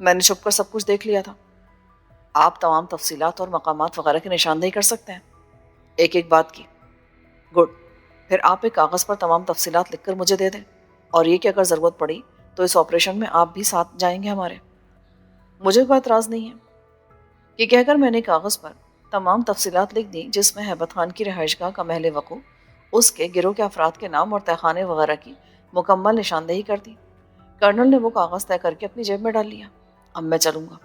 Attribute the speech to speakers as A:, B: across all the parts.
A: میں نے چھپ کر سب کچھ دیکھ لیا تھا. آپ تمام تفصیلات اور مقامات وغیرہ کی نشاندہی کر سکتے ہیں؟ ایک ایک بات کی. گڈ. پھر آپ ایک کاغذ پر تمام تفصیلات لکھ کر مجھے دے دیں، اور یہ کہ اگر ضرورت پڑی تو اس آپریشن میں آپ بھی ساتھ جائیں گے ہمارے. مجھے کوئی اعتراض نہیں ہے. یہ کہہ کر میں نے کاغذ پر تمام تفصیلات لکھ دیں، جس میں ہیبت خان کی رہائش گاہ کا محل وقوع، اس کے گروہ کے افراد کے نام اور تہخانے وغیرہ کی مکمل نشاندہی کر دی. کرنل نے وہ کاغذ طے کر کے اپنی جیب میں ڈال لیا. اب میں چلوں گا،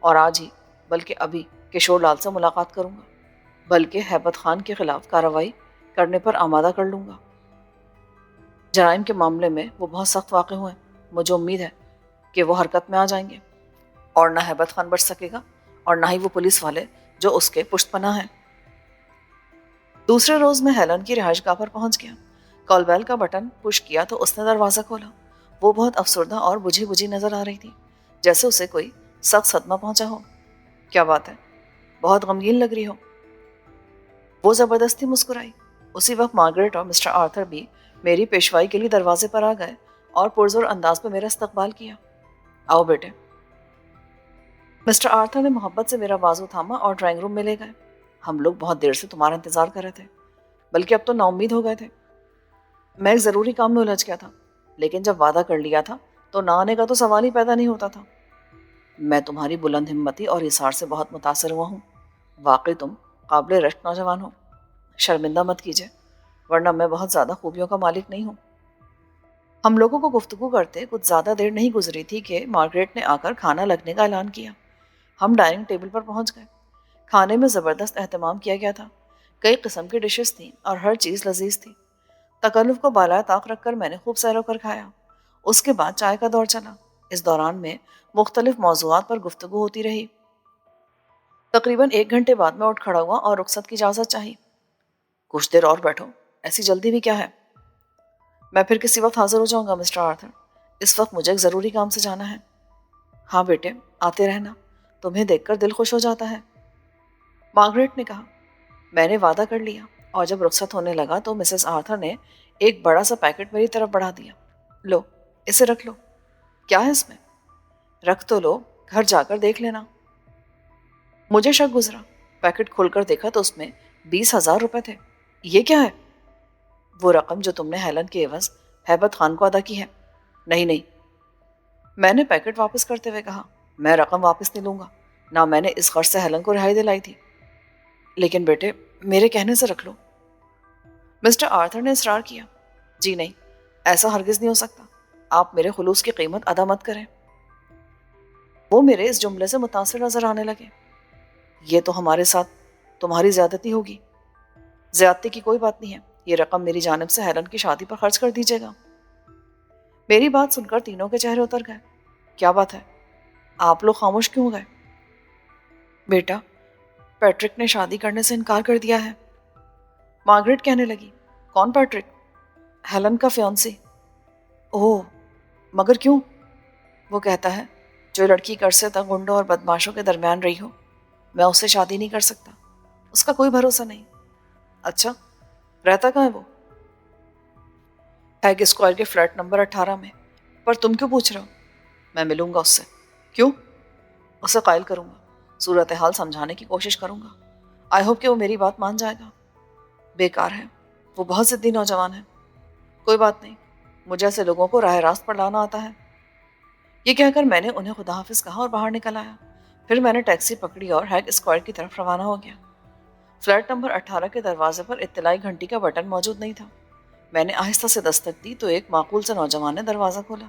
A: اور آج ہی بلکہ ابھی کشور لال سے ملاقات کروں گا، بلکہ ہیبت خان کے خلاف کارروائی کرنے پر آمادہ کر لوں گا. جرائم کے معاملے میں وہ بہت سخت واقع ہوئے. مجھے امید ہے کہ وہ حرکت میں آ جائیں گے، اور نہ ہیبت خان بچ سکے گا اور نہ ہی وہ پولیس والے جو اس کے پشت پناہ ہیں. دوسرے روز میں ہیلن کی رہائش گاہ پر پہنچ گیا. کال بیل کا بٹن پش کیا تو اس نے دروازہ کھولا. وہ بہت افسردہ اور بجھی بجھی نظر آ رہی تھی، جیسے اسے کوئی سخت صدمہ پہنچا ہو. کیا بات ہے؟ بہت غمگین لگ رہی ہو. وہ زبردستی مسکرائی. اسی وقت مارگریٹ اور مسٹر آرتھر بھی میری پیشوائی کے لیے دروازے پر آ گئے اور پرزور انداز میں میرا استقبال کیا. آؤ بیٹے. مسٹر آرتھر نے محبت سے میرا بازو تھاما اور ڈرائنگ روم میں لے گئے. ہم لوگ بہت دیر سے تمہارا انتظار کر رہے تھے، بلکہ اب تو نا امید ہو گئے تھے. میں ایک ضروری کام میں الجھ گیا تھا، لیکن جب وعدہ کر لیا تھا تو نہ آنے کا تو سوال ہی پیدا نہیں ہوتا تھا. میں تمہاری بلند ہمتی اور اصرار سے بہت متاثر ہوا ہوں. واقعی تم قابل رشک نوجوان ہو. شرمندہ مت کیجیے، ورنہ میں بہت زیادہ خوبیوں کا مالک نہیں ہوں. ہم لوگوں کو گفتگو کرتے کچھ زیادہ دیر نہیں گزری تھی کہ مارگریٹ نے آ کر کھانا لگنے کا اعلان کیا. ہم ڈائننگ ٹیبل پر پہنچ گئے. کھانے میں زبردست اہتمام کیا گیا تھا. کئی قسم کی ڈشز تھیں اور ہر چیز لذیذ تھی. تکلف کو بالائے طاق رکھ کر میں نے خوب سیر و کر کھایا. اس کے بعد چائے کا دور چلا. اس دوران میں مختلف موضوعات پر گفتگو ہوتی رہی. تقریباً 1 گھنٹے بعد میں اٹھ کھڑا ہوا اور رخصت کی اجازت چاہی. کچھ دیر اور بیٹھو، ایسی جلدی بھی کیا ہے؟ میں پھر کسی وقت حاضر ہو جاؤں گا مسٹر آرتھر. اس وقت مجھے ایک ضروری کام سے جانا ہے. ہاں بیٹے، آتے رہنا، تمہیں دیکھ کر دل خوش ہو جاتا ہے. مارگریٹ نے کہا. میں نے وعدہ کر لیا، اور جب رخصت ہونے لگا تو مسز آرتھر نے ایک بڑا سا پیکٹ میری طرف بڑھا دیا. لو، اسے رکھ لو. کیا ہے اس میں؟ رکھ تو لو، گھر جا کر دیکھ لینا. مجھے شک گزرا. پیکٹ کھول کر دیکھا تو اس میں 20,000 روپے تھے. یہ کیا ہے؟ وہ رقم جو تم نے ہیلن کے عوض ہیبت خان کو ادا کی ہے. نہیں نہیں، میں نے پیکٹ واپس کرتے ہوئے کہا. میں رقم واپس نہیں لوں گا، نہ میں نے اس غرض سے ہیلن کو رہائی دلائی تھی. لیکن بیٹے، میرے کہنے سے رکھ لو. مسٹر آرتھر نے اصرار کیا. جی نہیں، ایسا ہرگز نہیں ہو سکتا. آپ میرے خلوص کی قیمت ادا مت کریں. وہ میرے اس جملے سے متاثر نظر آنے لگے. یہ تو ہمارے ساتھ تمہاری زیادتی ہوگی. زیادتی کی کوئی بات نہیں ہے. یہ رقم میری جانب سے ہیلن کی شادی پر خرچ کر دیجیے گا. میری بات سن کر تینوں کے چہرے اتر گئے. کیا بات ہے؟ آپ لوگ خاموش کیوں گئے؟ بیٹا، پیٹرک نے شادی کرنے سے انکار کر دیا ہے. مارگریٹ کہنے لگی. کون پیٹرک؟ ہیلن کا فیونسی. اوہ، مگر کیوں؟ وہ کہتا ہے جو لڑکی ایک عرصے تک گنڈوں اور بدماشوں کے درمیان رہی ہو، میں اس سے شادی نہیں کر سکتا. اس کا کوئی بھروسہ نہیں. اچھا، رہتا کہاں ہے وہ؟ ہیگ اسکوائر کے فلیٹ نمبر 18 میں. پر تم کیوں پوچھ رہے ہو؟ میں ملوں گا اس سے. کیوں؟ اسے قائل کروں گا، صورتحال سمجھانے کی کوشش کروں گا. آئی ہوپ کہ وہ میری بات مان جائے گا. بیکار ہے، وہ بہت ضدی نوجوان ہے. کوئی بات نہیں، مجھے ایسے لوگوں کو راہ راست پر لانا آتا ہے. یہ کہہ کر میں نے انہیں خدا حافظ کہا اور باہر نکل آیا. پھر میں نے ٹیکسی پکڑی اور ہیگ اسکوائر کی طرف روانہ ہو گیا. فلیٹ نمبر 18 کے دروازے پر اطلاعی گھنٹی کا بٹن موجود نہیں تھا. میں نے آہستہ سے دستک دی تو ایک معقول سے نوجوان نے دروازہ کھولا.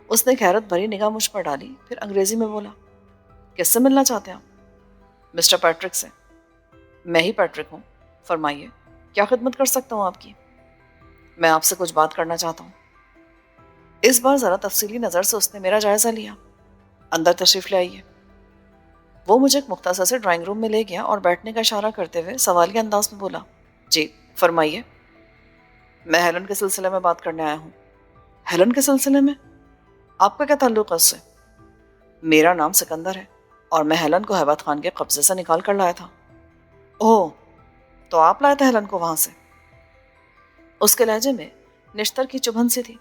A: اس نے حیرت بھری نگاہ مجھ پر ڈالی، پھر انگریزی میں بولا. کس سے ملنا چاہتے ہیں آپ؟ مسٹر پیٹرک سے. میں ہی پیٹرک ہوں، فرمائیے کیا خدمت کر سکتا ہوں آپ کی؟ میں آپ سے کچھ بات کرنا چاہتا ہوں. اس بار ذرا تفصیلی نظر سے اس نے میرا جائزہ لیا. اندر تشریف لے آئیے. وہ مجھے ایک مختصر سے ڈرائنگ روم میں لے گیا اور بیٹھنے کا اشارہ کرتے ہوئے سوالیہ انداز میں بولا. جی فرمائیے. میں ہیلن کے سلسلے میں بات کرنے آیا ہوں. ہیلن کے سلسلے میں؟ آپ کا کیا تعلق ہے اس سے؟ میرا نام سکندر ہے، اور میں ہیلن کو ہیبت خان کے قبضے سے نکال کر لایا تھا. اوہ، تو آپ لائے تھے ہیلن کو وہاں سے؟ اس کے لہجے میں نشتر کی چبھن سی تھی.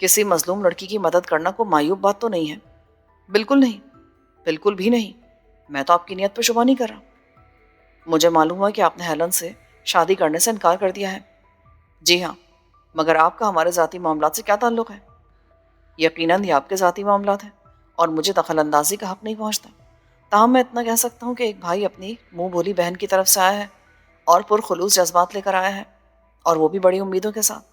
A: کسی مظلوم لڑکی کی مدد کرنا کوئی معیوب بات تو نہیں ہے. بالکل نہیں، بالکل بھی نہیں، میں تو آپ کی نیت پہ شبہ نہیں کر رہا۔ مجھے معلوم ہوا کہ آپ نے ہیلن سے شادی کرنے سے انکار کر دیا ہے۔ جی ہاں، مگر آپ کا ہمارے ذاتی معاملات سے کیا تعلق ہے؟ یقیناً یہ آپ کے ذاتی معاملات ہیں اور مجھے دخل اندازی کا حق نہیں پہنچتا۔ تاہم میں اتنا کہہ سکتا ہوں کہ ایک بھائی اپنی منہ بولی بہن کی طرف سے آیا ہے اور پرخلوص جذبات لے کر آیا ہے، اور وہ بھی بڑی امیدوں کے ساتھ۔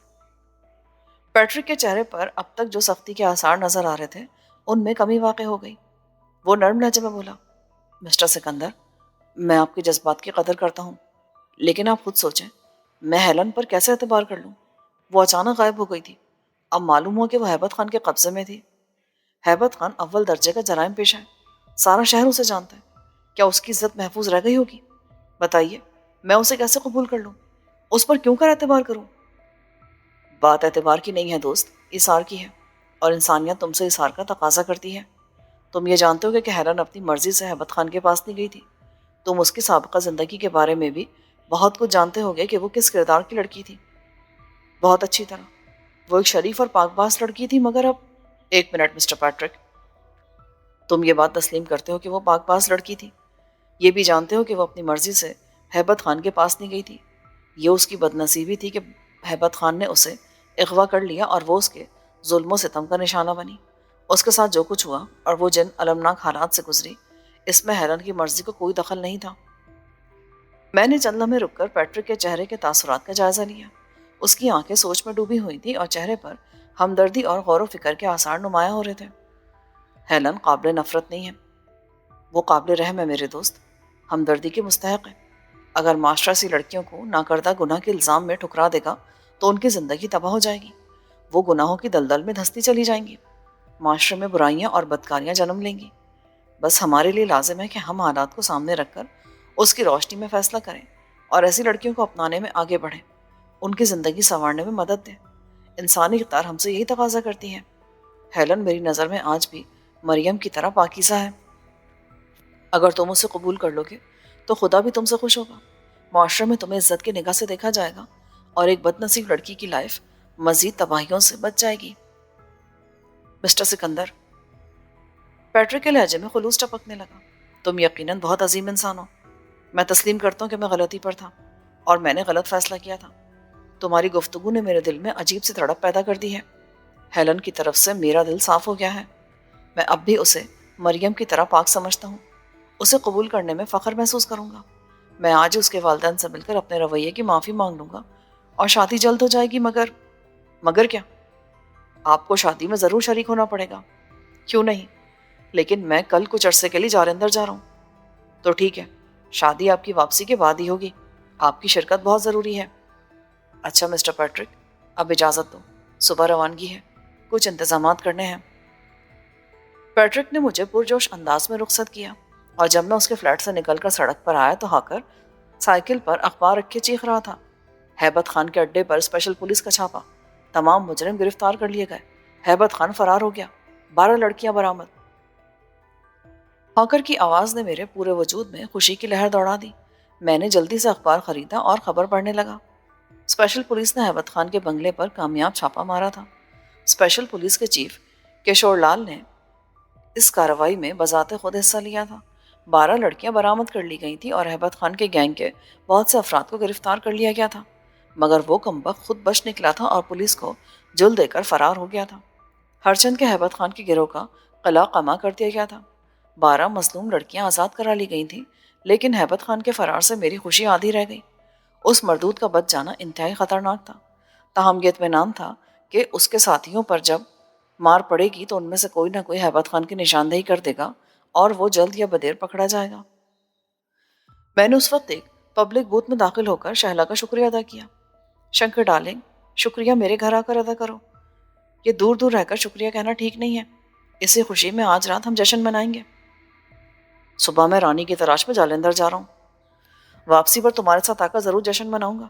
A: پیٹرک کے چہرے پر اب تک جو سختی کے آثار نظر آ رہے تھے ان میں کمی واقع ہو گئی۔ وہ نرم لہجے میں بولا، مسٹر سکندر، میں آپ کے جذبات کی قدر کرتا ہوں، لیکن آپ خود سوچیں، میں ہیلن پر کیسے اعتبار کر لوں؟ وہ اچانک غائب ہو گئی تھی۔ اب معلوم ہوا کہ وہ ہیبت خان کے قبضے میں تھی۔ ہیبت خان اول درجے کا جرائم پیشہ ہے، سارا شہر اسے جانتا ہے۔ کیا اس کی عزت محفوظ رہ گئی ہوگی؟ بتائیے، میں اسے کیسے قبول کر لوں؟ اس پر کیوں کر اعتبار کروں؟ بات اعتبار کی نہیں ہے دوست، اثار کی ہے، اور انسانیت تم سے اثار کا تقاضا کرتی ہے۔ تم یہ جانتے ہو کہ ہیلن اپنی مرضی سے ہیبت خان کے پاس نہیں گئی تھی۔ تم اس کی سابقہ زندگی کے بارے میں بھی بہت کچھ جانتے ہوگے کہ وہ کس کردار کی لڑکی تھی۔ بہت اچھی طرح، وہ ایک شریف اور پاک باز لڑکی تھی، مگر اب… ایک منٹ مسٹر پیٹرک، تم یہ بات تسلیم کرتے ہو کہ وہ پاک باز لڑکی تھی؟ یہ بھی جانتے ہو کہ وہ اپنی مرضی سے ہیبت خان کے پاس نہیں گئی تھی؟ یہ اس کی بد نصیبی تھی کہ ہیبت خان نے اسے اغوا کر لیا اور وہ اس کے ظلم و ستم کا نشانہ بنی۔ اس کے ساتھ جو کچھ ہوا اور وہ جن المناک حالات سے گزری، اس میں ہیلن کی مرضی کو کوئی دخل نہیں تھا۔ میں نے چند لمحے رک کر پیٹرک کے چہرے کے تاثرات کا جائزہ لیا۔ اس کی آنکھیں سوچ میں ڈوبی ہوئی تھی اور چہرے پر ہمدردی اور غور و فکر کے آثار نمایاں ہو رہے تھے۔ ہیلن قابل نفرت نہیں ہے، وہ قابل رحم ہے میرے دوست، ہمدردی کے مستحق ہے۔ اگر معاشرہ ایسی لڑکیوں کو ناکردہ گناہ کے الزام میں ٹھکرا دے گا تو ان کی زندگی تباہ ہو جائے گی، وہ گناہوں کی دلدل میں دھستی چلی جائیں گی، معاشرے میں برائیاں اور بدکاریاں جنم لیں گی۔ بس ہمارے لیے لازم ہے کہ ہم حالات کو سامنے رکھ کر اس کی روشنی میں فیصلہ کریں اور ایسی لڑکیوں کو اپنانے میں آگے بڑھیں، ان کی زندگی سنوارنے میں مدد دیں۔ انسانی اقدار ہم سے یہی تقاضا کرتی ہے۔ ہیلن میری نظر میں آج بھی مریم کی طرح پاکیزہ ہے۔ اگر تم اسے قبول کر لو گے تو خدا بھی تم سے خوش ہوگا، معاشرے میں تمہیں عزت کی نگاہ سے دیکھا جائے گا اور ایک بد نصیب لڑکی کی لائف مزید تباہیوں سے بچ جائے گی۔ مسٹر سکندر، پیٹرک کے لہجے میں خلوص ٹپکنے لگا، تم یقیناً بہت عظیم انسان ہو۔ میں تسلیم کرتا ہوں کہ میں غلطی پر تھا اور میں نے غلط فیصلہ کیا تھا۔ تمہاری گفتگو نے میرے دل میں عجیب سی تڑپ پیدا کر دی ہے۔ ہیلن کی طرف سے میرا دل صاف ہو گیا ہے۔ میں اب بھی اسے مریم کی طرح پاک سمجھتا ہوں۔ اسے قبول کرنے میں فخر محسوس کروں گا۔ میں آج اس کے والدین سے مل کر اپنے رویے کی معافی مانگ لوں گا اور شادی جلد ہو جائے گی۔ مگر کیا؟ آپ کو شادی میں ضرور شریک ہونا پڑے گا۔ کیوں نہیں؟ لیکن میں کل کچھ عرصے کے لیے جالندھر جا رہا ہوں۔ تو ٹھیک ہے، شادی آپ کی واپسی کے بعد ہی ہوگی۔ آپ کی شرکت بہت ضروری ہے۔ اچھا مسٹر پیٹرک، اب اجازت دو، صبح روانگی ہے، کچھ انتظامات کرنے ہیں۔ پیٹرک نے مجھے پرجوش انداز میں رخصت کیا اور جب میں اس کے فلیٹ سے نکل کر سڑک پر آیا تو ہاکر سائیکل پر اخبار رکھے چیخ رہا تھا، ہیبت خان کے اڈے پر اسپیشل پولیس کا چھاپا، تمام مجرم گرفتار کر لیے گئے، ہیبت خان فرار ہو گیا، 12 لڑکیاں برآمد۔ ہاکر کی آواز نے میرے پورے وجود میں خوشی کی لہر دوڑا دی۔ میں نے جلدی سے اخبار خریدا اور خبر پڑھنے لگا۔ اسپیشل پولیس نے ہیبت خان کے بنگلے پر کامیاب چھاپا مارا تھا۔ اسپیشل پولیس کے چیف کشور لال نے اس کارروائی میں بذات خود حصہ لیا تھا۔ 12 لڑکیاں برآمد کر لی گئی تھیں اور ہیبت خان کے گینگ کے بہت سے افراد کو گرفتار کر لیا گیا تھا، مگر وہ کمبخت خود بچ نکلا تھا اور پولیس کو جل دے کر فرار ہو گیا تھا۔ ہرچند کے ہیبت خان کے گروہ کا قلع قمع کر دیا گیا تھا۔ 12 مظلوم لڑکیاں آزاد کرا لی گئی تھیں، لیکن ہیبت خان کے فرار سے میری خوشی آدھی رہ گئی۔ اس مردود کا بچ جانا انتہائی خطرناک تھا۔ تاہم یہ اطمینان تھا کہ اس کے ساتھیوں پر جب مار پڑے گی تو ان میں سے کوئی نہ کوئی ہیبت خان کی نشاندہی کر دے گا اور وہ جلد یا بدیر پکڑا جائے گا۔ میں نے اس وقت ایک پبلک بوتھ میں داخل ہو کر شہلا کا شکریہ ادا کیا۔ شنکر ڈارلنگ، شکریہ میرے گھر آ کر ادا کرو۔ یہ دور دور رہ کر شکریہ کہنا ٹھیک نہیں ہے۔ اسی خوشی میں آج رات ہم جشن منائیں گے۔ صبح میں رانی کی تلاش میں جالندھر جا رہا ہوں۔ واپسی پر تمہارے ساتھ آ کر ضرور جشن مناؤں گا۔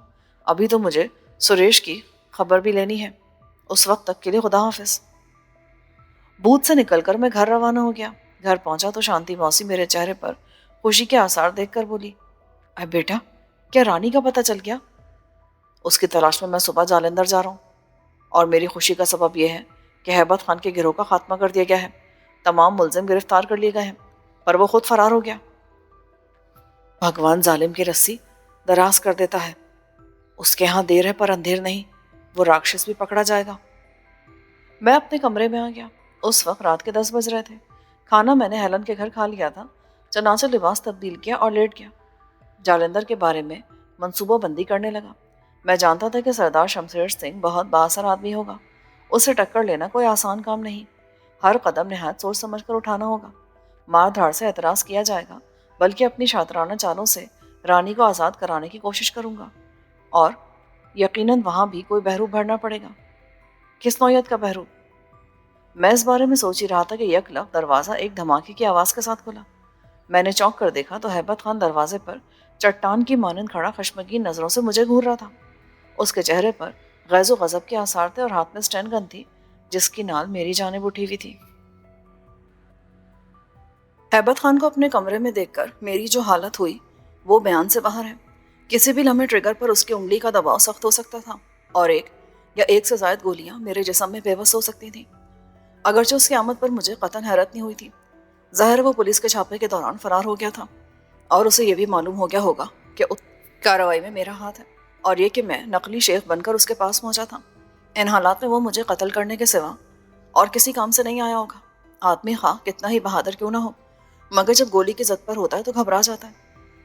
A: ابھی تو مجھے سریش کی خبر بھی لینی ہے۔ اس وقت تک کے لیے خدا حافظ۔ بوتھ سے نکل کر میں گھر روانہ ہو گیا۔ گھر پہنچا تو شانتی موسی میرے چہرے پر خوشی کے آثار دیکھ کر بولی، اے بیٹا، کیا رانی کا پتہ چل گیا؟ اس کی تلاش میں صبح جالندھر جا رہا ہوں، اور میری خوشی کا سبب یہ ہے کہ ہیبت خان کے گروہ کا خاتمہ کر دیا گیا ہے۔ تمام ملزم گرفتار کر لیے گئے ہیں، پر وہ خود فرار ہو گیا۔ بھگوان ظالم کی رسی دراز کر دیتا ہے، اس کے ہاں دیر ہے پر اندھیر نہیں، وہ راکشس بھی پکڑا جائے گا۔ میں اپنے کمرے میں آ گیا۔ اس وقت رات کے 10 بج رہے تھے۔ کھانا میں نے ہیلن کے گھر کھا لیا تھا، چنانچہ لباس تبدیل کیا اور لیٹ گیا۔ جالندھر کے بارے میں منصوبہ بندی کرنے لگا۔ میں جانتا تھا کہ سردار شمشیر سنگھ بہت بااثر آدمی ہوگا، اسے ٹکر لینا کوئی آسان کام نہیں، ہر قدم نہایت سوچ سمجھ کر اٹھانا ہوگا۔ مار دھاڑ سے اعتراض کیا جائے گا، بلکہ اپنی شاطرانہ چالوں سے رانی کو آزاد کرانے کی کوشش کروں گا، اور یقیناً وہاں بھی کوئی بحرو بھرنا پڑے گا۔ کس نوعیت کا بحرو؟ میں اس بارے میں سوچ ہی رہا تھا کہ یک لخت دروازہ ایک دھماکے کی آواز کے ساتھ کھلا۔ میں نے چونک کر دیکھا تو ہیبت خان دروازے پر چٹان کی مانند کھڑا خشمگین نظروں سے مجھے گھور رہا تھا۔ اس کے چہرے پر غیظ و غضب کے آثار تھے اور ہاتھ میں اسٹین گن تھی جس کی نال میری جانب اٹھی ہوئی تھی۔ ہیبت خان کو اپنے کمرے میں دیکھ کر میری جو حالت ہوئی وہ بیان سے باہر ہے۔ کسی بھی لمحے ٹریگر پر اس کی انگلی کا دباؤ سخت ہو سکتا تھا اور ایک یا ایک سے زائد گولیاں میرے جسم میں بے بس ہو سکتی تھیں۔ اگرچہ اس کی آمد پر مجھے قطعاً حیرت نہیں ہوئی تھی، ظاہر وہ پولیس کے چھاپے کے دوران فرار ہو گیا تھا اور اسے یہ بھی معلوم ہو گیا ہوگا کہ اس کارروائی میں میرا ہاتھ ہے، اور یہ کہ میں نقلی شیخ بن کر اس کے پاس پہنچا تھا۔ ان حالات میں وہ مجھے قتل کرنے کے سوا اور کسی کام سے نہیں آیا ہوگا۔ آدمی خواہ کتنا ہی بہادر کیوں نہ ہو، مگر جب گولی کی زد پر ہوتا ہے تو گھبرا جاتا ہے۔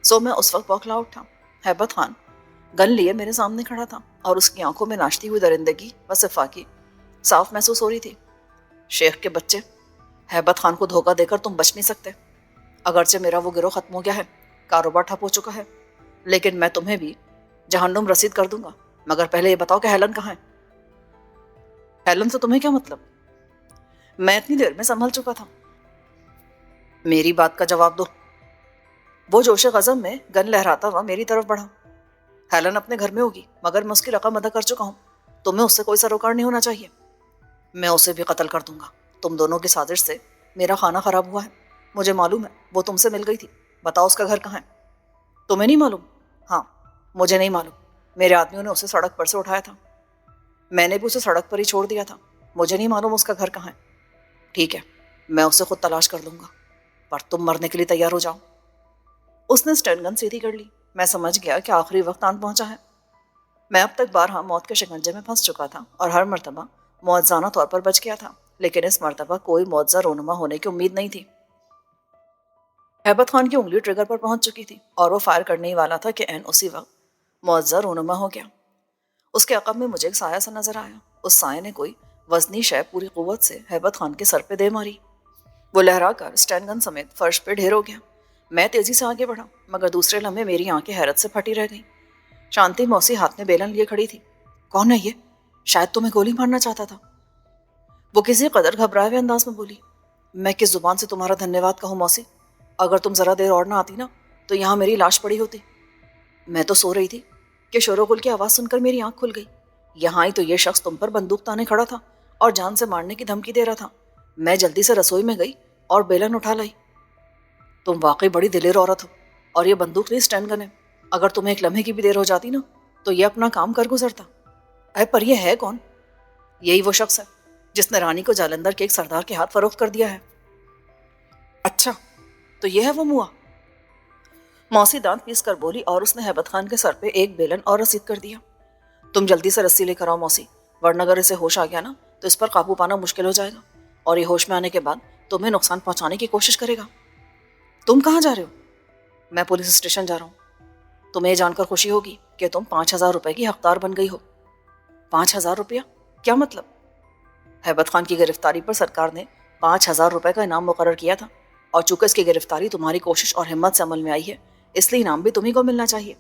A: سو میں اس وقت بوکھلا اٹھا۔ ہیبت خان گن لیے میرے سامنے کھڑا تھا اور اس کی آنکھوں میں ناشتی ہوئی درندگی و صفاکی صاف محسوس ہو رہی تھی۔ شیخ کے بچے، ہیبت خان کو دھوکہ دے کر تم بچ نہیں سکتے۔ اگرچہ میرا وہ گروہ ختم ہو گیا ہے، کاروبار ٹھپ ہو چکا ہے، لیکن میں تمہیں بھی جہنم رسید کر دوں گا۔ مگر پہلے یہ بتاؤ کہ ہیلن کہاں ہے؟ ہیلن سے تمہیں کیا مطلب؟ میں اتنی دیر میں سنبھل چکا تھا۔ میری بات کا جواب دو۔ وہ جوش غضب میں گن لہراتا ہوا میری طرف بڑھا۔ ہیلن اپنے گھر میں ہوگی، مگر میں اس کی رقم ادا کر چکا ہوں، تمہیں اس سے کوئی سروکار نہیں ہونا چاہیے۔ میں اسے بھی قتل کر دوں گا۔ تم دونوں کی سازش سے میرا کھانا خراب ہوا ہے، مجھے معلوم ہے وہ تم سے مل گئی تھی۔ بتاؤ اس کا گھر کہاں ہے؟ تمہیں نہیں معلوم؟ ہاں، مجھے نہیں معلوم، میرے آدمیوں نے اسے سڑک پر سے اٹھایا تھا، میں نے بھی اسے سڑک پر ہی چھوڑ دیا تھا، مجھے نہیں معلوم اس کا گھر کہاں ہے۔ ٹھیک ہے، میں اسے خود تلاش کر لوں گا، پر تم مرنے کے لیے تیار ہو جاؤ۔ اس نے اسٹین گن سیدھی کر لی۔ میں سمجھ گیا کہ آخری وقت آن پہنچا ہے۔ میں اب تک بارہا موت کے شکنجے میں پھنس چکا تھا اور ہر مرتبہ معجزانہ طور پر بچ گیا تھا، لیکن اس مرتبہ کوئی معجزہ رونما ہونے کی امید نہیں تھی۔ ہیبت خان کی انگلی ٹریگر پر پہنچ چکی تھی اور وہ فائر کرنے ہی والا تھا کہ عین اسی وقت معجزہ رونما ہو گیا۔ اس کے عقب میں مجھے ایک سایہ سا نظر آیا۔ اس سائے نے کوئی وزنی شے پوری قوت سے ہیبت خان کے سر پہ دے ماری۔ وہ لہرا کر اسٹین گن سمیت فرش پہ ڈھیر ہو گیا۔ میں تیزی سے آگے بڑھا، مگر دوسرے لمحے میری آنکھیں حیرت سے پھٹی رہ گئیں۔ شانتی موسی ہاتھ میں بیلن لیے کھڑی تھی۔ کون ہے یہ؟ شاید تمہیں گولی مارنا چاہتا تھا، وہ کسی قدر گھبرائے ہوئے انداز میں بولی۔ میں کس زبان سے تمہارا دھنیہ واد کہوں موسی؟ اگر تم ذرا دیر اور نہ آتی نا تو یہاں میری لاش پڑی ہوتی۔ میں تو سو رہی تھی کہ شور و گل کی آواز سن کر میری آنکھ کھل گئی۔ یہاں ہی تو یہ شخص تم پر بندوق تانے کھڑا تھا اور جان سے مارنے کی دھمکی دے رہا تھا۔ میں جلدی سے رسوئی میں گئی اور بیلن اٹھا لائی۔ تم واقعی بڑی دلیر عورت ہو، اور یہ بندوق نہیں اسٹین گن ہے۔ اگر تمہیں ایک لمحے کی بھی دیر ہو جاتی نا تو یہ اپنا کام کر گزرتا۔ اے پر یہ ہے کون؟ یہی وہ شخص ہے جس نے رانی کو جالندھر کے ایک سردار کے ہاتھ فروخت کر دیا ہے۔ اچھا، تو یہ ہے وہ موا؟ موسی دانت پیس کر بولی اور اس نے ہیبت خان کے سر پہ ایک بیلن اور رسید کر دیا۔ تم جلدی سے رسی لے کر آؤ موسی، ورنہ اگر اسے ہوش آ گیا نا تو اس پر قابو پانا مشکل ہو جائے گا، اور یہ ہوش میں آنے کے بعد تمہیں نقصان پہنچانے کی کوشش کرے گا۔ تم کہاں جا رہے ہو؟ میں پولیس اسٹیشن جا رہا ہوں۔ تمہیں یہ جان کر خوشی ہوگی کہ تم 5,000 روپے کی حقدار بن گئی ہو۔ 5,000 روپیہ؟ کیا مطلب؟ ہیبت خان کی گرفتاری پر سرکار نے 5,000 روپے کا انعام مقرر کیا تھا، اور چونکہ اس کی گرفتاری تمہاری کوشش اور ہمت سے عمل میں آئی ہے، اس لیے انعام بھی تمہیں کو ملنا چاہیے۔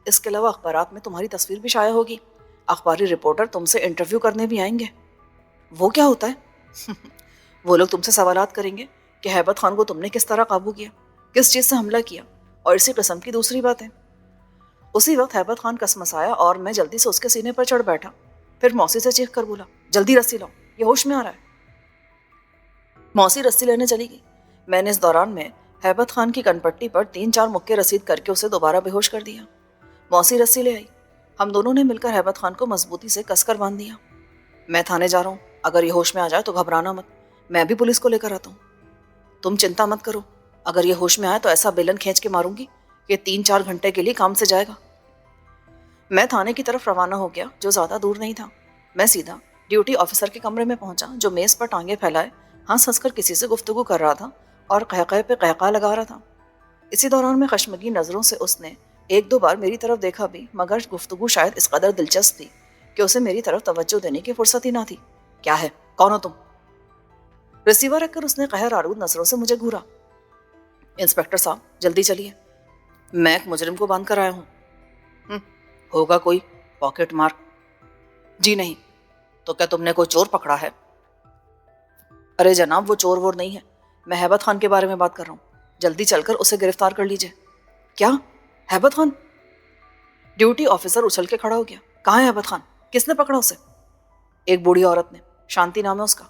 A: اس کے علاوہ اخبارات میں تمہاری تصویر بھی شائع ہوگی، اخباری رپورٹر تم سے انٹرویو کرنے بھی آئیں گے۔ وہ کیا ہوتا ہے؟ وہ لوگ تم سے سوالات کریں گے کہ ہیبت خان کو تم نے کس طرح قابو کیا، کس چیز سے حملہ کیا، اور اسی قسم کی دوسری باتیں۔ اسی وقت ہیبت خان کسمسایا اور میں جلدی سے اس کے سینے پر چڑھ بیٹھا، پھر موسی سے چیخ کر بولا، جلدی رسی لاؤ، یہ ہوش میں آ رہا ہے۔ موسی رسی لینے چلی گئی۔ میں نے اس دوران میں ہیبت خان کی کن پٹی پر 3-4 مکے رسید کر کے اسے دوبارہ بے ہوش کر دیا۔ موسی رسی لے آئی۔ ہم دونوں نے مل کر ہیبت خان کو مضبوطی سے کس کر باندھ دیا۔ میں تھانے جا رہا ہوں، اگر یہ ہوش میں آ جائے تو گھبرانا مت، میں بھی پولیس کو لے کر آتا ہوں۔ تم چنتا مت کرو، اگر یہ ہوش میں آئے تو ایسا بیلن کھینچ کے ماروں گی کہ 3-4 گھنٹے کے لیے کام سے جائے گا۔ میں تھانے کی طرف روانہ ہو گیا جو زیادہ دور نہیں تھا۔ میں سیدھا ڈیوٹی آفیسر کے کمرے میں پہنچا جو میز پر ٹانگیں پھیلائے ہنس ہنس کر کسی سے گفتگو کر رہا تھا اور قہقہے پہ قہقہ لگا رہا تھا۔ اسی دوران میں خشمگین نظروں سے اس نے 1-2 بار میری طرف دیکھا بھی، مگر گفتگو شاید اس قدر دلچسپ تھی کہ اسے میری طرف توجہ دینے کی فرصت ہی نہ تھی۔ کیا ہے؟ کون ہو تم؟ ریسیور رکھ کر اس نے قہر آلود نظروں سے مجھے گھورا۔ انسپکٹر صاحب جلدی چلیے، میں ایک مجرم کو باندھ کر آیا ہوں۔ ہوگا کوئی پاکٹ مار؟ جی نہیں۔ تو کیا تم نے کوئی چور پکڑا ہے؟ ارے جناب وہ چور وور نہیں ہے، میں ہیبت خان کے بارے میں بات کر رہا ہوں، جلدی چل کر اسے گرفتار کر لیجئے۔ کیا؟ ہیبت خان؟ ڈیوٹی آفیسر اچھل کے کھڑا ہو گیا۔ کہاں ہے ہیبت خان؟ کس نے پکڑا اسے؟ ایک بوڑھی عورت نے، شانتی نام ہے اس کا۔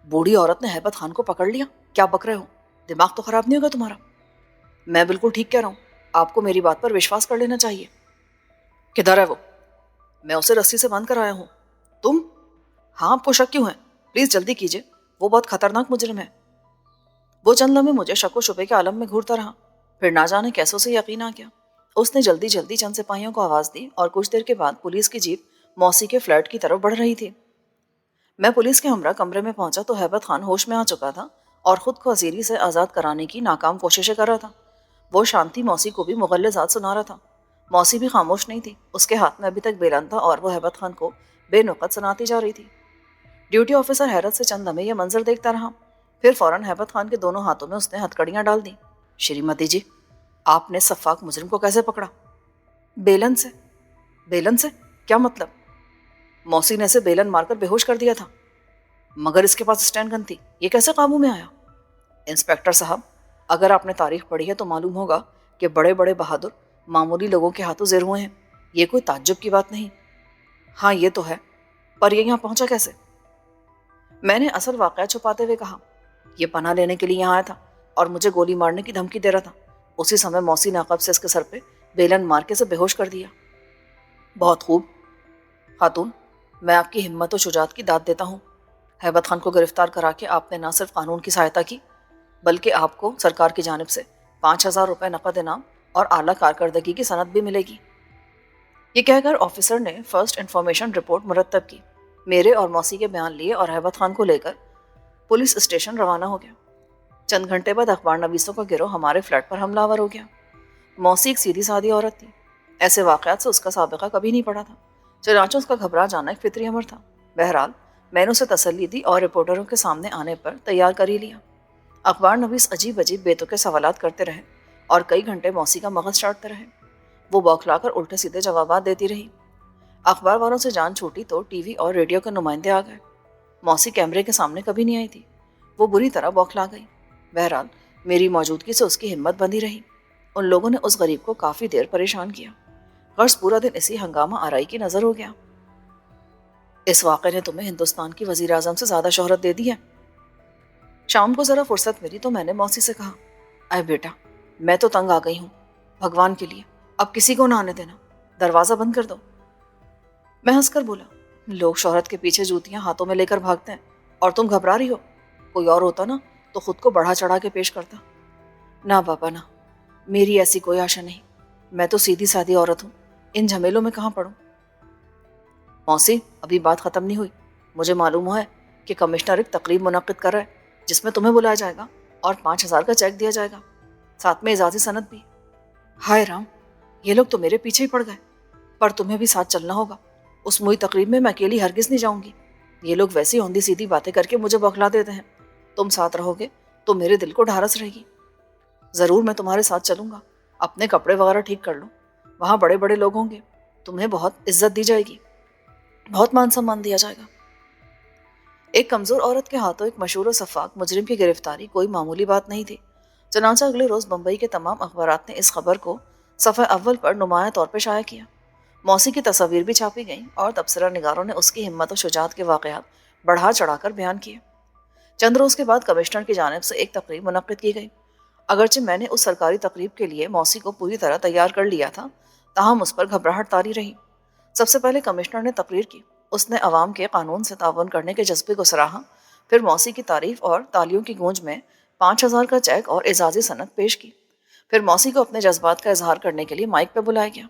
A: بوڑھی عورت نے ہیبت خان کو پکڑ لیا؟ کیا بک رہے ہو؟ دماغ تو خراب نہیں ہوگا تمہارا؟ میں بالکل ٹھیک کہہ رہا ہوں، آپ کو میری بات پر وشواس کر لینا چاہیے۔ کدھر ہے وہ؟ میں اسے رسی سے باندھ کر آیا ہوں۔ تم؟ ہاں، آپ کو شک کیوں ہے؟ پلیز جلدی کیجئے، وہ بہت خطرناک مجرم ہے۔ وہ چند لمحے مجھے شک و شبے کے عالم میں گھورتا رہا، پھر نہ جانے کیسے اسے یقین آ گیا۔ اس نے جلدی جلدی چند سپاہیوں کو آواز دی اور کچھ دیر کے بعد پولیس کی جیپ موسی کے فلیٹ کی طرف بڑھ رہی تھی۔ میں پولیس کے ہمراہ کمرے میں پہنچا تو ہیبت خان ہوش میں آ چکا تھا اور خود کو اسیری سے آزاد کرانے کی ناکام کوششیں کر رہا تھا۔ وہ شانتی موسی کو بھی مغلظات سنا رہا تھا۔ موسی بھی خاموش نہیں تھی، اس کے ہاتھ میں ابھی تک بیلن تھا اور وہ ہیبت خان کو بے نقط سناتی جا رہی تھی۔ ڈیوٹی آفیسر حیرت سے چند لمحے یہ منظر دیکھتا رہا، پھر فوراً ہیبت خان کے دونوں ہاتھوں میں اس نے ہتکڑیاں ڈال دیں۔ شریمتی جی، آپ نے سفاک مجرم کو کیسے پکڑا؟ بیلن سے۔ بیلن سے؟ کیا مطلب؟ موسی نے اسے بیلن مار کر بے ہوش کر دیا تھا، مگر اس کے پاس اسٹین گن تھی، یہ کیسے قابو میں آیا؟ انسپکٹر صاحب، اگر آپ نے تاریخ پڑھی ہے تو معلوم ہوگا کہ بڑے بڑے بہادر معمولی لوگوں کے ہاتھوں زیر ہوئے ہیں، یہ کوئی تعجب کی بات نہیں۔ ہاں یہ تو ہے، پر یہ یہاں پہنچا کیسے؟ میں نے اصل واقعہ چھپاتے ہوئے کہا، یہ پناہ لینے کے لیے یہاں آیا تھا اور مجھے گولی مارنے کی دھمکی دے رہا تھا۔ اسی سمے موسی نے عقب سے اس کے سر پہ بیلن مار کے اسے بے ہوش کر دیا۔ بہت خوب خاتون، میں آپ کی ہمت و شجاعت کی داد دیتا ہوں۔ ہیبت خان کو گرفتار کرا کے آپ نے نہ صرف قانون کی سہایتا کی، بلکہ آپ کو سرکار کی جانب سے 5,000 روپے نقد انعام اور اعلیٰ کارکردگی کی سند بھی ملے گی۔ یہ کہہ کر آفیسر نے فرسٹ انفارمیشن رپورٹ مرتب کی، میرے اور موسی کے بیان لیے اور ہیبت خان کو لے کر پولیس اسٹیشن روانہ ہو گیا۔ چند گھنٹے بعد اخبار نویسوں کا گروہ ہمارے فلیٹ پر حملہ آور ہو گیا۔ موسی ایک سیدھی سادھی عورت تھی، ایسے واقعات سے اس کا سابقہ کبھی نہیں پڑا تھا، چنانچہ اس کا گھبرا جانا ایک فطری امر تھا۔ بہرحال میں نے اسے تسلی دی اور رپورٹروں کے سامنے آنے پر تیار کر ہی لیا۔ اخبار نویس عجیب عجیب بےتوقع سوالات کرتے رہے اور کئی گھنٹے موسی کا مغز چاٹتے رہے۔ وہ بوکھلا کر الٹے سیدھے جوابات دیتی رہی۔ اخبار والوں سے جان چھوٹی تو ٹی وی اور ریڈیو کے نمائندے آ گئے۔ موسی کیمرے کے سامنے کبھی نہیں آئی تھی، وہ بری طرح بوکھلا گئی۔ بہرحال میری موجودگی سے اس کی ہمت بندھی رہی۔ ان لوگوں نے اس غریب کو کافی دیر پریشان کیا، غرض پورا دن اسی ہنگامہ آرائی کی نظر ہو گیا۔ اس واقعے نے تمہیں ہندوستان کی وزیر اعظم سے زیادہ شہرت دے دی ہے۔ شام کو ذرا فرصت ملی تو میں نے موسی سے کہا، اے بیٹا، میں تو تنگ آ گئی ہوں، بھگوان کے لیے اب کسی کو نہ آنے دینا، دروازہ بند کر دو۔ میں ہنس کر بولا، لوگ شہرت کے پیچھے جوتیاں ہاتھوں میں لے کر بھاگتے ہیں اور تم گھبرا رہی ہو؟ کوئی اور ہوتا نا تو خود کو بڑھا چڑھا کے پیش کرتا۔ نہ بابا نہ، میری ایسی کوئی آشا نہیں، میں تو سیدھی سادھی عورت ہوں، ان جھمیلوں میں کہاں پڑوں۔ موسی، ابھی بات ختم نہیں ہوئی، مجھے معلوم ہے کہ کمشنر ایک تقریب منعقد کر رہا ہے جس میں تمہیں بلایا جائے گا اور 5,000 کا چیک دیا جائے گا، ساتھ میں اعزازی سند بھی۔ ہائے رام، یہ لوگ تو میرے پیچھے ہی پڑ گئے، پر تمہیں بھی ساتھ چلنا ہوگا، اس موئی تقریب میں اکیلی ہرگز نہیں جاؤں گی۔ یہ لوگ ویسی اوندھی سیدھی باتیں کر کے مجھے بوکھلا دیتے ہیں، تم ساتھ رہو گے تو میرے دل کو ڈھارس رہے گی۔ ضرور میں تمہارے ساتھ چلوں گا، اپنے کپڑے وغیرہ ٹھیک کر لو، وہاں بڑے بڑے لوگ ہوں گے، تمہیں بہت عزت دی جائے گی، بہت مان سمان دیا جائے گا۔ ایک کمزور عورت کے ہاتھوں ایک مشہور و سفاک مجرم کی گرفتاری کوئی معمولی بات نہیں تھی، چنانچہ اگلے روز بمبئی کے تمام اخبارات نے اس خبر کو صفحہ اول پر نمایاں طور پہ شائع کیا۔ موسی کی تصاویر بھی چھاپی گئیں اور تبصرہ نگاروں نے اس کی ہمت و شجاعت کے واقعات بڑھا چڑھا کر بیان کیے۔ چند روز کے بعد کمشنر کی جانب سے ایک تقریب منعقد کی گئی۔ اگرچہ میں نے اس سرکاری تقریب کے لیے موسی کو پوری طرح تیار کر لیا تھا، تاہم اس پر گھبراہٹ طاری رہی۔ سب سے پہلے کمشنر نے تقریر کی، اس نے عوام کے قانون سے تعاون کرنے کے جذبے کو سراہا، پھر موسی کی تعریف اور تالیوں کی گونج میں 5,000 کا چیک اور اعزازی سند پیش کی. پھر موسی کو اپنے جذبات کا اظہار کرنے کے لیے مائک پہ بلایا گیا.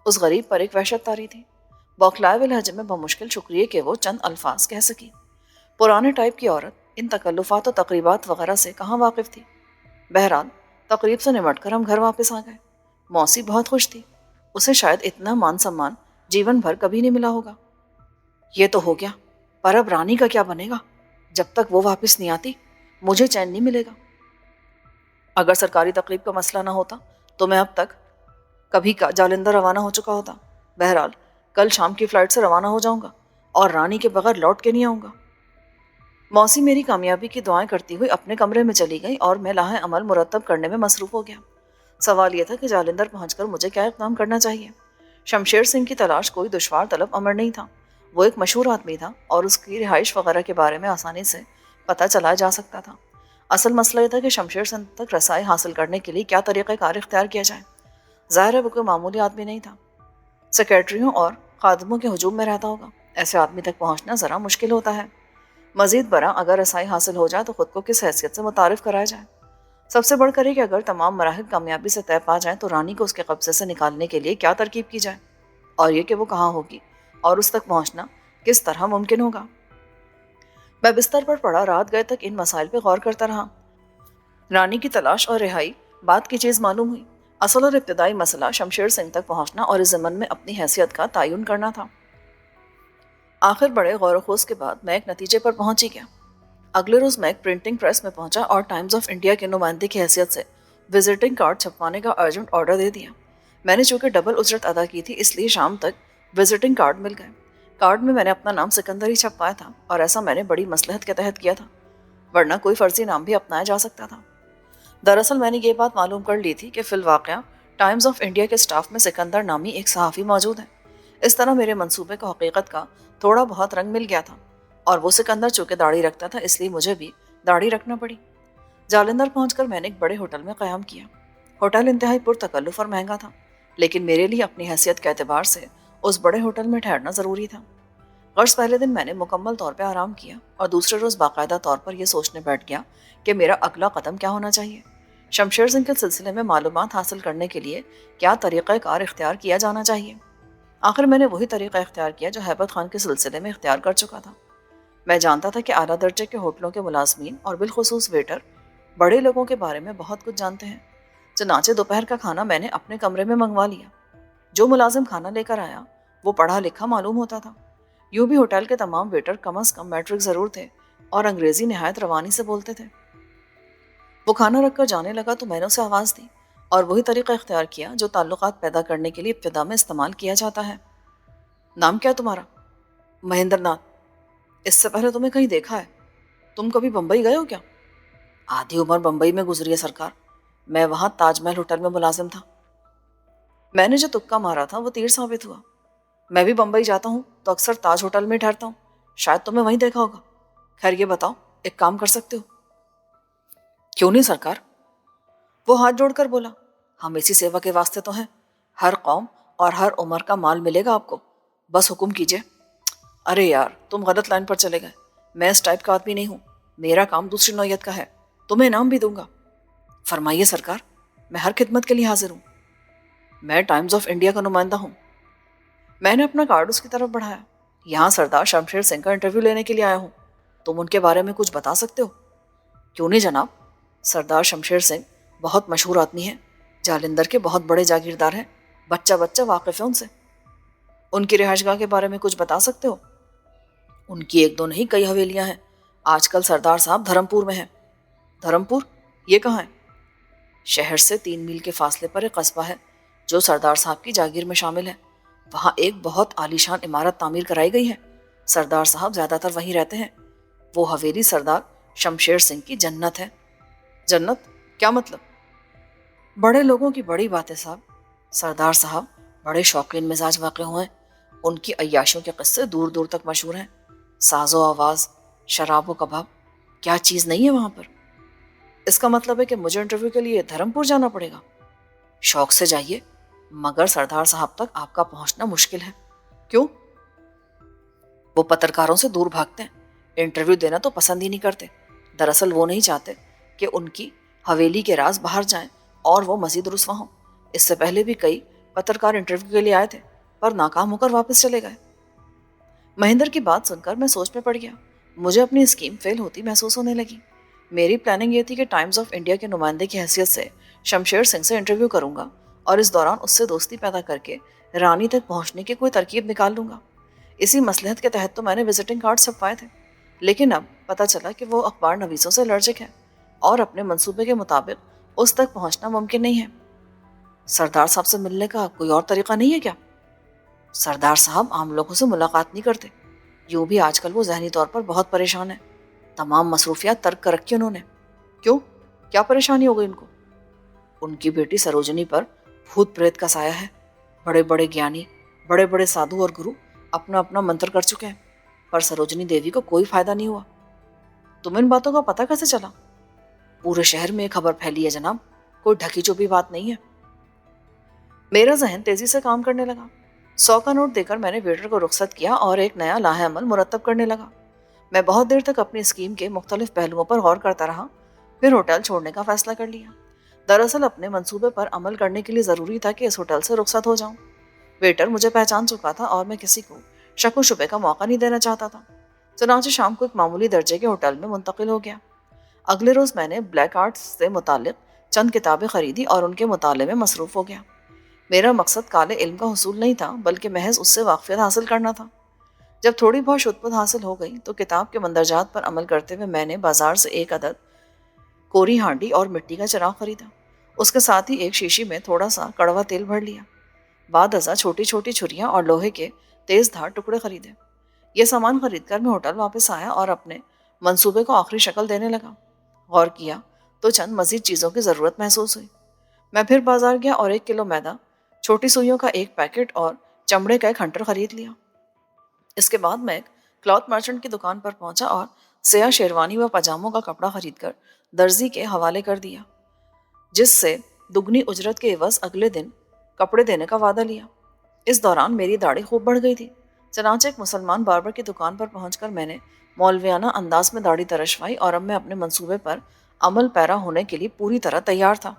A: اس غریب پر ایک وحشت طاری تھی. بوکھلائے ہوئے لہجے میں بمشکل شکریہ کہ وہ چند الفاظ کہہ سکی. پرانے ٹائپ کی عورت ان تکلفات و تقریبات وغیرہ سے کہاں واقف تھی. بہرحال تقریب سے نمٹ کر ہم گھر واپس آ گئے. موسی بہت خوش تھی. اسے شاید اتنا مان سمان جیون بھر کبھی نہیں ملا ہوگا. یہ تو ہو گیا، پر اب رانی کا کیا بنے گا؟ جب تک وہ واپس نہیں آتی مجھے چین نہیں ملے گا. اگر سرکاری تقریب کا مسئلہ نہ ہوتا تو میں اب تک کبھی کا جالندھر روانہ ہو چکا ہوتا. بہرحال کل شام کی فلائٹ سے روانہ ہو جاؤں گا اور رانی کے بغیر لوٹ کے نہیں آؤں گا. موسی میری کامیابی کی دعائیں کرتی ہوئی اپنے کمرے میں چلی گئی اور میں لاہ عمل مرتب کرنے میں مصروف ہو گیا. سوال یہ تھا کہ جالندھر پہنچ کر مجھے کیا اقدام کرنا چاہیے. شمشیر سنگھ کی تلاش کوئی دشوار طلب امر نہیں تھا. وہ ایک مشہور آدمی تھا اور اس کی رہائش وغیرہ کے بارے میں آسانی سے پتہ چلا جا سکتا تھا. اصل مسئلہ یہ تھا کہ شمشیر سنگھ تک رسائی حاصل کرنے کے لیے کیا طریقہ کار اختیار کیا جائے. ظاہر ہے وہ کوئی معمولی آدمی نہیں تھا. سیکرٹریوں اور خادموں کے ہجوم میں رہتا ہوگا. ایسے آدمی تک پہنچنا ذرا مشکل ہوتا ہے. مزید برآں اگر رسائی حاصل ہو جائے تو خود کو کس حیثیت سے متعارف کرایا جائے. سب سے بڑھ کر یہ کہ اگر تمام مراحل کامیابی سے طے پا جائیں تو رانی کو اس کے قبضے سے نکالنے کے لیے کیا ترکیب کی جائے، اور یہ کہ وہ کہاں ہوگی اور اس تک پہنچنا کس طرح ممکن ہوگا. میں بستر پر پڑا رات گئے تک ان مسائل پہ غور کرتا رہا. رانی کی تلاش اور رہائی بات کی چیز معلوم ہوئی. اصل اور ابتدائی مسئلہ شمشیر سنگھ تک پہنچنا اور اس ضمن میں اپنی حیثیت کا تعین کرنا تھا. آخر بڑے غور و خوض کے بعد میں ایک نتیجے پر پہنچ ہی گیا. اگلے روز میں ایک پرنٹنگ پریس میں پہنچا اور ٹائمز آف انڈیا کے نمائندے کی حیثیت سے وزٹنگ کارڈ چھپوانے کا ارجنٹ آرڈر دے دیا. میں نے چونکہ ڈبل اجرت ادا کی تھی اس لیے شام تک وزٹنگ کارڈ مل گئے. کارڈ میں نے اپنا نام سکندر ہی چھپوایا تھا اور ایسا میں نے بڑی مصلحت کے تحت کیا تھا، ورنہ کوئی فرضی نام بھی اپنایا جا سکتا تھا. دراصل میں نے یہ بات معلوم کر لی تھی کہ فی الواقعہ ٹائمز آف انڈیا کے سٹاف میں سکندر نامی ایک صحافی موجود ہے. اس طرح میرے منصوبے کو حقیقت کا تھوڑا بہت رنگ مل گیا تھا، اور وہ سکندر چونکہ داڑھی رکھتا تھا اس لیے مجھے بھی داڑھی رکھنا پڑی. جالندھر پہنچ کر میں نے ایک بڑے ہوٹل میں قیام کیا. ہوٹل انتہائی پرتکلف اور مہنگا تھا، لیکن میرے لیے اپنی حیثیت کے اعتبار سے اس بڑے ہوٹل میں ٹھہرنا ضروری تھا. غرض پہلے دن میں نے مکمل طور پہ آرام کیا اور دوسرے روز باقاعدہ طور پر یہ سوچنے بیٹھ گیا کہ میرا اگلا قدم کیا ہونا چاہیے. شمشیر سنگھ کے سلسلے میں معلومات حاصل کرنے کے لیے کیا طریقہ کار اختیار کیا جانا چاہیے. آخر میں نے وہی طریقہ اختیار کیا جو ہیبت خان کے سلسلے میں اختیار کر چکا تھا. میں جانتا تھا کہ اعلیٰ درجے کے ہوٹلوں کے ملازمین اور بالخصوص ویٹر بڑے لوگوں کے بارے میں بہت کچھ جانتے ہیں. چنانچہ دوپہر کا کھانا میں نے اپنے کمرے میں منگوا لیا. جو ملازم کھانا لے کر آیا وہ پڑھا لکھا معلوم ہوتا تھا. یوں بھی ہوٹل کے تمام ویٹر کم از کم میٹرک ضرور تھے اور انگریزی نہایت روانی سے بولتے تھے. وہ کھانا رکھ کر جانے لگا تو میں نے اسے آواز دی اور وہی طریقہ اختیار کیا جو تعلقات پیدا کرنے کے لیے ابتدا میں استعمال کیا جاتا ہے. نام کیا تمہارا؟ مہندر ناتھ. اس سے پہلے تمہیں کہیں دیکھا ہے. تم کبھی بمبئی گئے ہو کیا؟ آدھی عمر بمبئی میں گزری ہے سرکار. میں وہاں تاج محل ہوٹل میں ملازم تھا. میں نے جو تکا مارا تھا وہ تیر ثابت ہوا. میں بھی بمبئی جاتا ہوں تو اکثر تاج ہوٹل میں ٹھہرتا ہوں. شاید تمہیں وہیں دیکھا ہوگا. خیر یہ بتاؤ ایک کام کر سکتے ہو؟ کیوں نہیں سرکار؟ وہ ہاتھ جوڑ کر بولا. ہم اسی سیوا کے واسطے تو ہیں. ہر قوم اور ہر عمر کا مال ملے گا آپ کو، بس حکم کیجیے. ارے یار تم غلط لائن پر چلے گئے. میں اس ٹائپ کا آدمی نہیں ہوں. میرا کام دوسری نوعیت کا ہے. تمہیں انعام بھی دوں گا. فرمائیے سرکار، میں ہر خدمت کے لیے حاضر ہوں. میں ٹائمز آف انڈیا کا نمائندہ ہوں. میں نے اپنا کارڈ اس کی طرف بڑھایا. یہاں سردار شمشیر سنگھ کا انٹرویو لینے کے لیے آیا ہوں. تم ان کے بارے میں کچھ بتا سکتے ہو؟ کیوں نہیں جناب. سردار شمشیر سنگھ بہت مشہور آدمی ہیں. جالندھر کے بہت بڑے جاگیردار ہیں. بچہ بچہ واقف ہے ان سے. ان کی رہائش گاہ کے بارے میں کچھ بتا سکتے ہو؟ ان کی ایک دو نہیں کئی حویلیاں ہیں. آج کل سردار صاحب دھرمپور میں ہیں. دھرمپور یہ کہاں ہے؟ شہر سے 3 میل کے فاصلے پر ایک قصبہ ہے جو سردار صاحب کی جاگیر میں شامل ہے. وہاں ایک بہت عالیشان عمارت تعمیر کرائی گئی ہے. سردار صاحب زیادہ تر وہیں رہتے ہیں. وہ حویلی سردار شمشیر سنگھ کی جنت ہے. جنت کیا مطلب؟ بڑے لوگوں کی بڑی بات ہے صاحب. سردار صاحب بڑے شوقین مزاج واقع ہوئے ہیں. ان کی عیاشوں کے قصے دور دور تک مشہور ہیں. ساز و آواز، شراب و کباب، کیا چیز نہیں ہے وہاں پر. اس کا مطلب ہے کہ مجھے انٹرویو کے لیے دھرمپور جانا پڑے گا. شوق سے جائیے، مگر سردار صاحب تک آپ کا پہنچنا مشکل ہے. کیوں؟ وہ پترکاروں سے دور بھاگتے ہیں. انٹرویو دینا تو پسند ہی نہیں کرتے. دراصل وہ نہیں چاہتے کہ ان کی حویلی کے راز باہر جائیں اور وہ مزید رسوا ہوں۔ اس سے پہلے بھی کئی پترکار انٹرویو کے لیے آئے تھے پر ناکام ہو کر واپس چلے گئے۔ مہندر کی بات سن کر میں سوچ میں پڑ گیا۔ مجھے اپنی اسکیم فیل ہوتی محسوس ہونے لگی۔ میری پلاننگ یہ تھی کہ ٹائمز آف انڈیا کے نمائندے کی حیثیت سے شمشیر سنگھ سے انٹرویو کروں گا اور اس دوران اس سے دوستی پیدا کر کے رانی تک پہنچنے کی کوئی ترکیب نکال لوں گا۔ اسی مصلحت کے تحت تو میں نے وزٹنگ کارڈ چھپوائے تھے، لیکن اب پتہ چلا کہ وہ اخبار نویسوں سے الرجک ہے اور اپنے منصوبے کے مطابق اس تک پہنچنا ممکن نہیں ہے۔ سردار صاحب سے ملنے کا کوئی اور طریقہ نہیں ہے کیا؟ سردار صاحب عام لوگوں سے ملاقات نہیں کرتے۔ یوں بھی آج کل وہ ذہنی طور پر بہت پریشان ہیں۔ تمام مصروفیات ترک کر رکھی انہوں نے۔ کیوں؟ کیا پریشانی ہو گئی ان کو؟ ان کی بیٹی سروجنی پر بھوت پریت کا سایہ ہے۔ بڑے بڑے گیانی، بڑے بڑے سادھو اور گرو اپنا اپنا منتر کر چکے ہیں، پر سروجنی دیوی کو کوئی فائدہ نہیں ہوا۔ تم ان باتوں کا پتہ کیسے چلا؟ پورے شہر میں یہ خبر پھیلی ہے جناب، کوئی ڈھکی چوپی بات نہیں ہے۔ میرا ذہن تیزی سے کام کرنے لگا۔ 100 کا نوٹ دے کر میں نے ویٹر کو رخصت کیا اور ایک نیا لاہ عمل مرتب کرنے لگا۔ میں بہت دیر تک اپنی اسکیم کے مختلف پہلوؤں پر غور کرتا رہا، پھر ہوٹل چھوڑنے کا فیصلہ کر لیا۔ دراصل اپنے منصوبے پر عمل کرنے کے لیے ضروری تھا کہ اس ہوٹل سے رخصت ہو جاؤں۔ ویٹر مجھے پہچان چکا تھا اور میں کسی کو شک و شبے کا موقع نہیں دینا چاہتا تھا۔ چنانچہ شام کو ایک معمولی درجے کے ہوٹل میں منتقل ہو گیا۔ اگلے روز میں نے بلیک آرٹس سے متعلق چند کتابیں خریدی اور ان کے مطالعے میں مصروف ہو گیا۔ میرا مقصد کالے علم کا حصول نہیں تھا بلکہ محض اس سے واقفیت حاصل کرنا تھا۔ جب تھوڑی بہت شدت حاصل ہو گئی تو کتاب کے مندرجات پر عمل کرتے ہوئے میں نے بازار سے ایک عدد کوری ہانڈی اور مٹی کا چراغ خریدا۔ اس کے ساتھ ہی ایک شیشی میں تھوڑا سا کڑوا تیل بھر لیا۔ بعد ازاں چھوٹی چھوٹی چھریاں اور لوہے کے تیز دھار ٹکڑے خریدے۔ یہ سامان خرید کر میں ہوٹل واپس آیا اور اپنے منصوبے کو آخری شکل دینے لگا۔ غور کیا تو چند مزید چیزوں کی ضرورت محسوس ہوئی۔ میں پھر بازار گیا اور 1 کلو میدا، چھوٹی سوئیوں کا ایک پیکٹ اور چمڑے کا ایک ہنٹر خرید لیا۔ اس کے بعد میں ایک کلاتھ مرچنٹ کی دکان پر پہنچا اور سیاہ شیروانی و پاجاموں کا کپڑا خرید کر درزی کے حوالے کر دیا، جس سے دگنی اجرت کے عوض اگلے دن کپڑے دینے کا وعدہ لیا۔ اس دوران میری داڑھی خوب بڑھ گئی تھی۔ چنانچہ ایک مسلمان باربر کی دکان پر پہنچ کر میں نے مولویانہ انداز میں داڑھی ترشوائی اور اب میں اپنے منصوبے پر عمل پیرا ہونے کے لیے پوری طرح تیار تھا۔